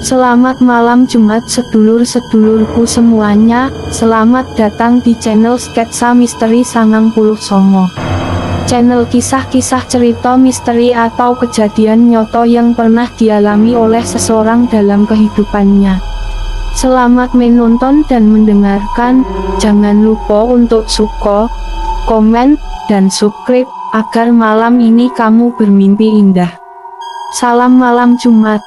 Selamat malam Jumat sedulur-sedulurku semuanya, selamat datang di channel Sketsa Misteri 99. Channel kisah-kisah cerita misteri atau kejadian nyata yang pernah dialami oleh seseorang dalam kehidupannya. Selamat menonton dan mendengarkan, jangan lupa untuk suka, komen, dan subscribe, agar malam ini kamu bermimpi indah. Salam malam Jumat.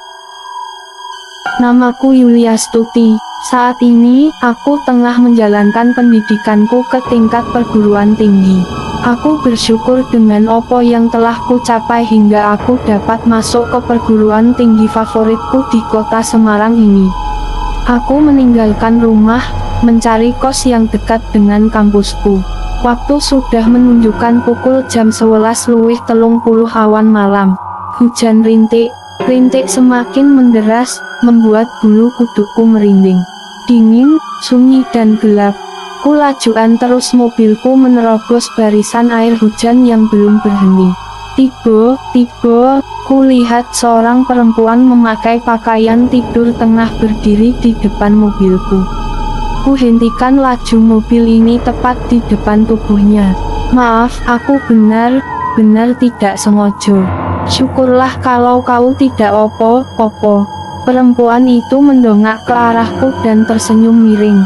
Namaku Yulia Stuti. Saat ini, aku tengah menjalankan pendidikanku ke tingkat perguruan tinggi. Aku bersyukur dengan apa yang telah kucapai hingga aku dapat masuk ke perguruan tinggi favoritku di kota Semarang ini. Aku meninggalkan rumah, mencari kos yang dekat dengan kampusku. Waktu sudah menunjukkan pukul jam 11.30 awan malam. Hujan rintik semakin menderas, membuat bulu kudukku merinding. Dingin, sunyi dan gelap. Kulajuan terus mobilku menerobos barisan air hujan yang belum berhenti. Tiba-tiba, kulihat seorang perempuan memakai pakaian tidur tengah berdiri di depan mobilku. Kuhentikan laju mobil ini tepat di depan tubuhnya. Maaf, aku benar-benar tidak sengaja. Syukurlah kalau kau tidak opo-opo. Perempuan itu mendongak ke arahku dan tersenyum miring.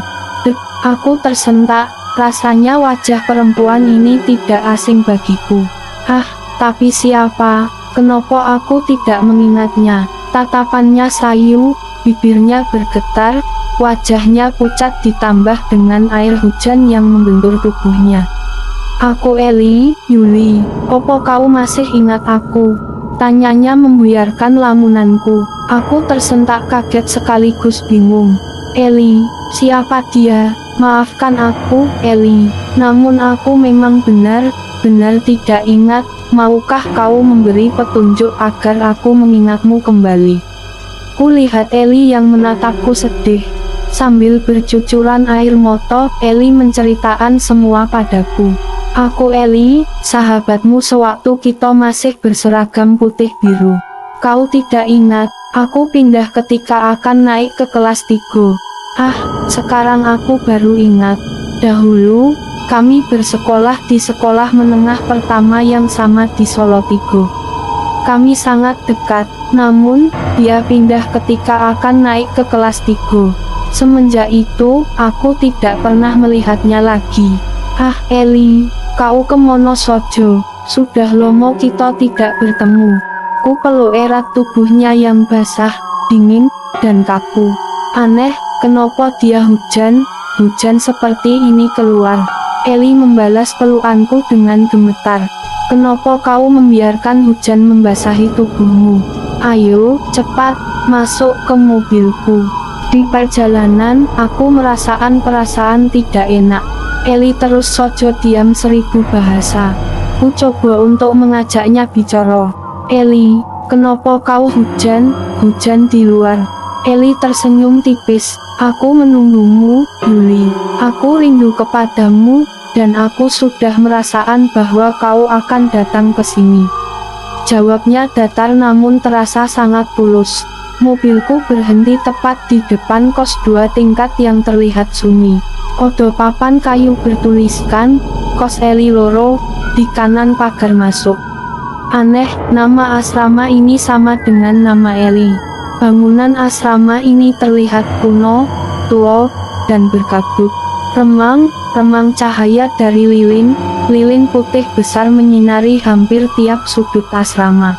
Aku tersentak, rasanya wajah perempuan ini tidak asing bagiku. Tapi siapa? Kenapa aku tidak mengingatnya? Tatapannya sayu, bibirnya bergetar, wajahnya pucat ditambah dengan air hujan yang membentur tubuhnya. Aku Yuli, opo kau masih ingat aku? Tanyanya membuyarkan lamunanku. Aku tersentak kaget sekaligus bingung. Eli, siapa dia? Maafkan aku, Eli. Namun aku memang benar-benar tidak ingat. Maukah kau memberi petunjuk agar aku mengingatmu kembali? Kulihat Eli yang menatapku sedih. Sambil bercucuran air mata, Eli menceritakan semua padaku. Aku Eli, sahabatmu sewaktu kita masih berseragam putih biru. Kau tidak ingat, aku pindah ketika akan naik ke kelas 3. Sekarang aku baru ingat. Dahulu, kami bersekolah di sekolah menengah pertama yang sama di Solo 3. Kami sangat dekat, namun, dia pindah ketika akan naik ke kelas 3. Semenjak itu, aku tidak pernah melihatnya lagi. Eli, kau kemono sojo, sudah lama kita tidak bertemu. Ku peluk erat tubuhnya yang basah, dingin, dan kaku. Aneh, kenapa dia hujan seperti ini keluar? Eli membalas pelukanku dengan gemetar. Kenapa kau membiarkan hujan membasahi tubuhmu? Ayo, cepat, masuk ke mobilku. Di perjalanan, aku merasakan perasaan tidak enak. Eli terus saja diam 1000 bahasa. Ku coba untuk mengajaknya bicara. Eli, kenapa kau hujan di luar? Eli tersenyum tipis. Aku menunggumu, Yuli. Aku rindu kepadamu, dan aku sudah merasakan bahwa kau akan datang ke sini. Jawabnya datar namun terasa sangat tulus. Mobilku berhenti tepat di depan kos 2 tingkat yang terlihat sunyi. Ada papan kayu bertuliskan, kos Eli loro, di kanan pagar masuk. Aneh, nama asrama ini sama dengan nama Eli. Bangunan asrama ini terlihat kuno, tua, dan berkabut. Remang cahaya dari lilin putih besar menyinari hampir tiap sudut asrama.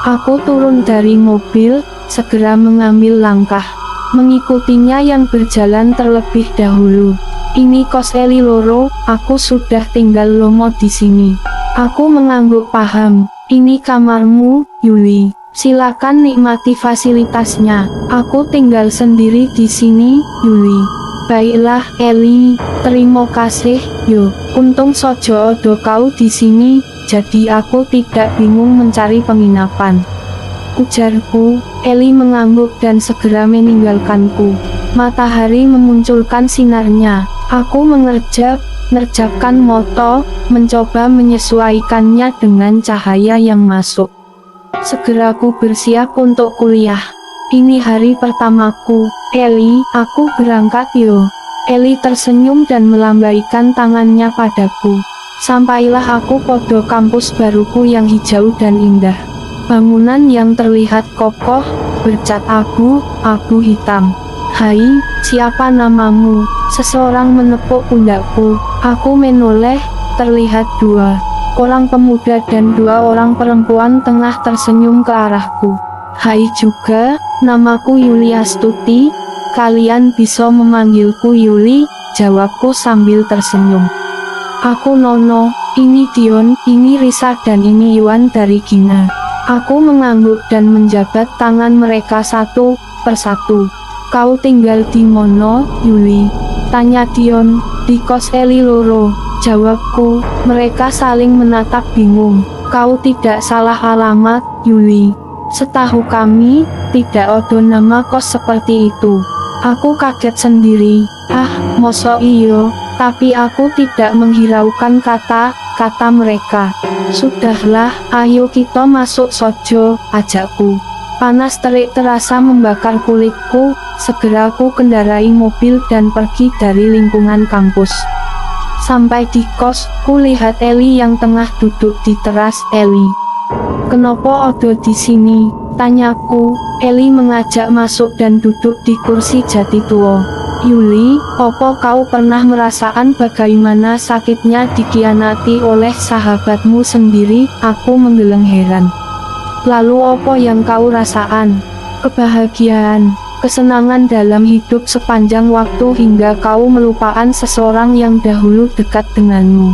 Aku turun dari mobil, segera mengambil langkah, mengikutinya yang berjalan terlebih dahulu. Ini kos Eli loro, aku sudah tinggal lama di sini. Aku mengangguk paham. Ini kamarmu, Yuli. Silakan nikmati fasilitasnya. Aku tinggal sendiri di sini, Yuli. Baiklah, Eli. Terima kasih, yo. Untung saja ada kau di sini, jadi aku tidak bingung mencari penginapan. Ujarku. Eli mengangguk dan segera meninggalkanku. Matahari memunculkan sinarnya. Aku mengerjapkan mata, mencoba menyesuaikannya dengan cahaya yang masuk. Segera ku bersiap untuk kuliah. ini hari pertamaku. Eli, aku berangkat yo. Eli tersenyum dan melambaikan tangannya padaku. Sampailah aku podo kampus baruku yang hijau dan indah. Bangunan yang terlihat kokoh, bercat abu hitam. Hai, siapa namamu? Seseorang menepuk pundakku. Aku menoleh, terlihat dua orang pemuda dan dua orang perempuan tengah tersenyum ke arahku. Hai juga, namaku Yuli Astuti. Kalian bisa memanggilku Yuli, jawabku sambil tersenyum. Aku Nono, ini Dion, ini Risa dan ini Yuan dari Gina. Aku mengangguk dan menjabat tangan mereka satu persatu. Kau tinggal di mana, Yuli? Tanya Dion. Di kos Eli loro, jawabku. Mereka saling menatap bingung. Kau tidak salah alamat, Yuli. Setahu kami, tidak ada nama kos seperti itu. Aku kaget sendiri. Mosok iyo, tapi aku tidak menghiraukan kata-kata mereka. Sudahlah, ayo kita masuk sojo, ajakku. Panas terik terasa membakar kulitku. Segera aku kendarai mobil dan pergi dari lingkungan kampus. Sampai di kos, ku lihat Eli yang tengah duduk di teras. Eli, kenapa ada di sini? Tanyaku. Eli mengajak masuk dan duduk di kursi jati tua. Yuli, apa kau pernah merasakan bagaimana sakitnya dikhianati oleh sahabatmu sendiri? Aku menggeleng heran. Lalu apa yang kau rasakan? Kebahagiaan, kesenangan dalam hidup sepanjang waktu hingga kau melupakan seseorang yang dahulu dekat denganmu.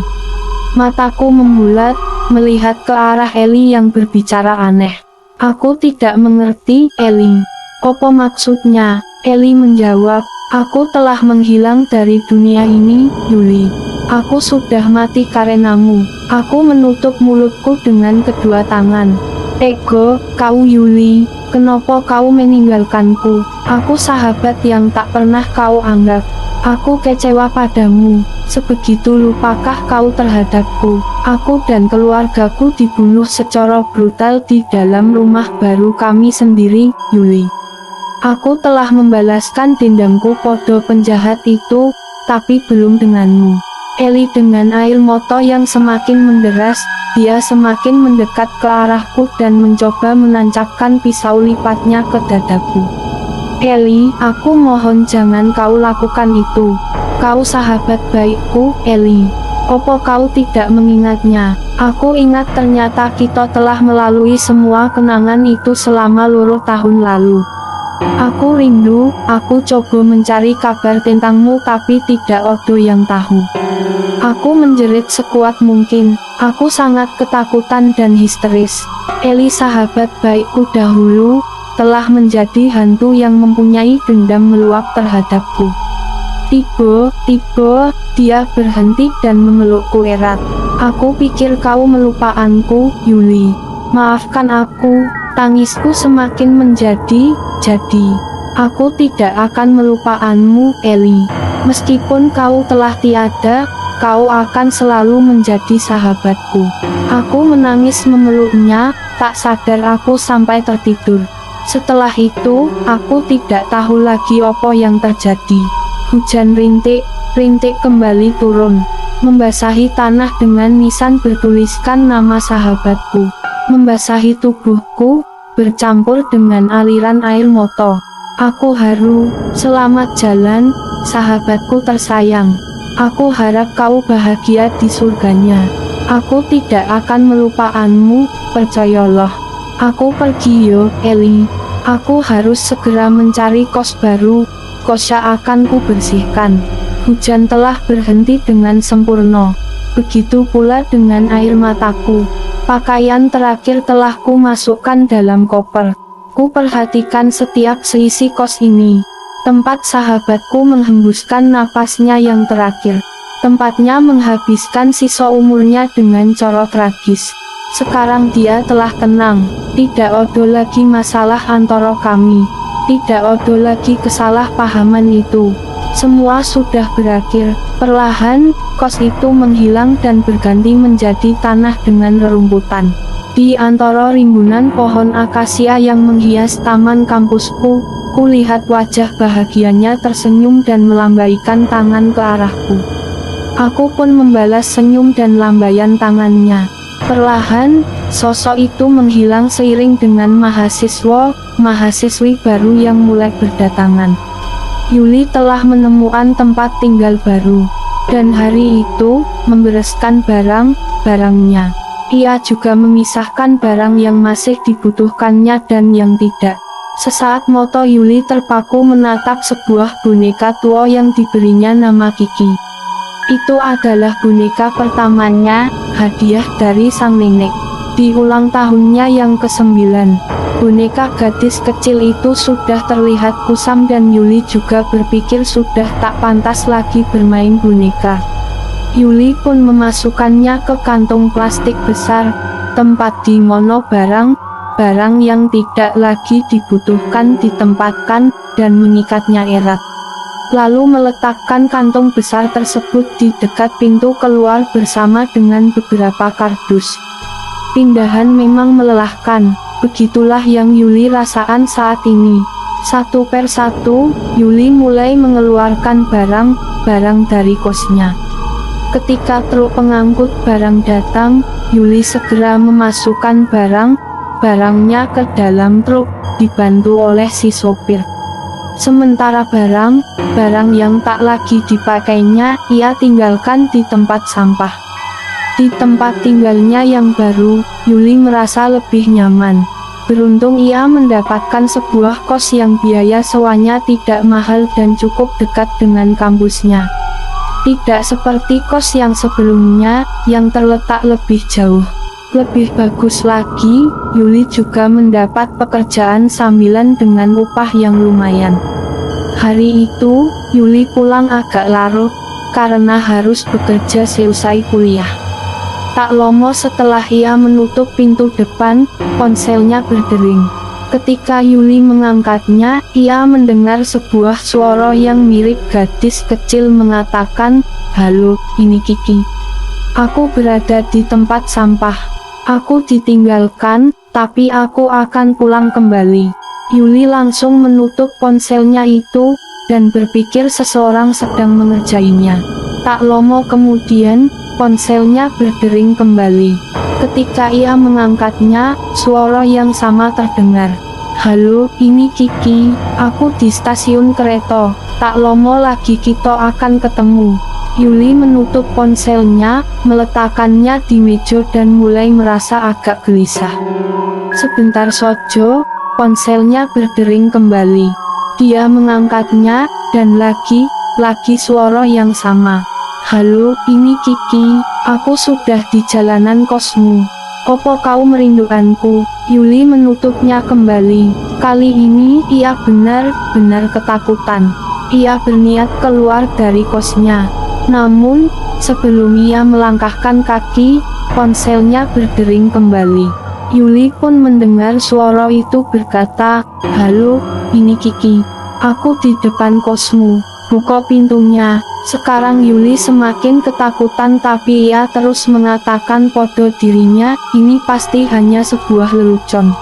Mataku membulat, melihat ke arah Eli yang berbicara aneh. Aku tidak mengerti, Eli. Apa maksudnya? Eli menjawab, aku telah menghilang dari dunia ini, Yuli. Aku sudah mati karenamu. Aku menutup mulutku dengan kedua tangan. Ego, kau Yuli, kenapa kau meninggalkanku? Aku sahabat yang tak pernah kau anggap. Aku kecewa padamu. Sebegitu lupakah kau terhadapku? Aku dan keluargaku dibunuh secara brutal di dalam rumah baru kami sendiri, Yuli. Aku telah membalaskan dendamku pada penjahat itu, tapi belum denganmu. Eli dengan air mata yang semakin menderas, dia semakin mendekat ke arahku dan mencoba menancapkan pisau lipatnya ke dadaku. Eli, aku mohon jangan kau lakukan itu. Kau sahabat baikku, Eli. Apa kau tidak mengingatnya? Aku ingat ternyata kita telah melalui semua kenangan itu selama 2 tahun lalu. Aku rindu, aku coba mencari kabar tentangmu tapi tidak ada yang tahu. Aku menjerit sekuat mungkin. Aku sangat ketakutan dan histeris. Eli sahabat baikku dahulu, telah menjadi hantu yang mempunyai dendam meluap terhadapku. Tiba-tiba, dia berhenti dan memelukku erat. Aku pikir kau melupakanku, Yuli. Maafkan aku. Tangisku semakin menjadi-jadi. Aku tidak akan melupakanmu, Eli. Meskipun kau telah tiada, kau akan selalu menjadi sahabatku. Aku menangis memeluknya, tak sadar aku sampai tertidur. Setelah itu, aku tidak tahu lagi apa yang terjadi. Hujan rintik kembali turun, membasahi tanah dengan nisan bertuliskan nama sahabatku. Membasahi tubuhku, bercampur dengan aliran air mata. Aku haru. Selamat jalan, sahabatku tersayang. Aku harap kau bahagia di surganya. Aku tidak akan melupakanmu, percayalah. Aku pergi yo, Eli. Aku harus segera mencari kos baru. Kosnya akan ku bersihkan. Hujan telah berhenti dengan sempurna. Begitu pula dengan air mataku. Pakaian terakhir telah ku masukkan dalam koper. Ku perhatikan setiap seisi kos ini. Tempat sahabatku menghembuskan napasnya yang terakhir. Tempatnya menghabiskan sisa umurnya dengan cara tragis. Sekarang dia telah tenang. Tidak ada lagi masalah antara kami. Tidak ada lagi kesalahpahaman itu. Semua sudah berakhir. Perlahan, kos itu menghilang dan berganti menjadi tanah dengan rerumputan. Di antara rimbunan pohon akasia yang menghias taman kampusku, kulihat wajah bahagianya tersenyum dan melambaikan tangan ke arahku. Aku pun membalas senyum dan lambaian tangannya. Perlahan, sosok itu menghilang seiring dengan mahasiswi baru yang mulai berdatangan. Yuli telah menemukan tempat tinggal baru, dan hari itu, membereskan barang-barangnya. Ia juga memisahkan barang yang masih dibutuhkannya dan yang tidak. Sesaat mata Yuli terpaku menatap sebuah boneka tua yang diberinya nama Kiki. Itu adalah boneka pertamanya, hadiah dari sang nenek. Di ulang tahunnya yang ke-9, boneka gadis kecil itu sudah terlihat kusam dan Yuli juga berpikir sudah tak pantas lagi bermain boneka. Yuli pun memasukkannya ke kantung plastik besar, tempat di mana barang yang tidak lagi dibutuhkan ditempatkan, dan mengikatnya erat. Lalu meletakkan kantung besar tersebut di dekat pintu keluar bersama dengan beberapa kardus. Pindahan memang melelahkan, begitulah yang Yuli rasakan saat ini. Satu persatu, Yuli mulai mengeluarkan barang-barang dari kosnya. Ketika truk pengangkut barang datang, Yuli segera memasukkan barangnya ke dalam truk, dibantu oleh si sopir. Sementara barang yang tak lagi dipakainya, ia tinggalkan di tempat sampah. Di tempat tinggalnya yang baru, Yuli merasa lebih nyaman. Beruntung ia mendapatkan sebuah kos yang biaya sewanya tidak mahal dan cukup dekat dengan kampusnya. Tidak seperti kos yang sebelumnya, yang terletak lebih jauh. Lebih bagus lagi, Yuli juga mendapat pekerjaan sambilan dengan upah yang lumayan. Hari itu, Yuli pulang agak larut, karena harus bekerja seusai kuliah. Tak lama setelah ia menutup pintu depan, ponselnya berdering. Ketika Yuli mengangkatnya, ia mendengar sebuah suara yang mirip gadis kecil mengatakan, "Halo, ini Kiki. Aku berada di tempat sampah. Aku ditinggalkan, tapi aku akan pulang kembali." Yuli langsung menutup ponselnya itu, dan berpikir seseorang sedang mengerjainya. Tak lama kemudian, ponselnya berdering kembali. Ketika ia mengangkatnya, suara yang sama terdengar. "Halo, ini Kiki, aku di stasiun kereta. Tak lama lagi kita akan ketemu." Yuli menutup ponselnya, meletakkannya di meja dan mulai merasa agak gelisah. Sebentar saja, ponselnya berdering kembali. Dia mengangkatnya, dan lagi suara yang sama. "Halo, ini Kiki, aku sudah di jalanan kosmu. Apa kau merindukanku?" Yuli menutupnya kembali. Kali ini ia benar-benar ketakutan. Ia berniat keluar dari kosnya. Namun, sebelum ia melangkahkan kaki, ponselnya berdering kembali. Yuli pun mendengar suara itu berkata, "Halo, ini Kiki. Aku di depan kosmu. Buka pintunya." Sekarang Yuli semakin ketakutan, tapi ia terus mengatakan pada dirinya, ini pasti hanya sebuah lelucon.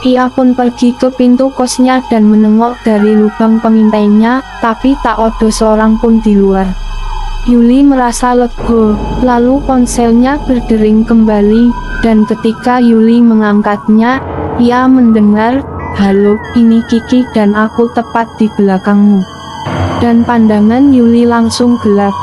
Ia pun pergi ke pintu kosnya dan menengok dari lubang pengintainya, tapi tak ada seorang pun di luar. Yuli merasa lega, lalu ponselnya berdering kembali, dan ketika Yuli mengangkatnya, ia mendengar, "Halo, ini Kiki dan aku tepat di belakangmu." Dan pandangan Yuli langsung gelap.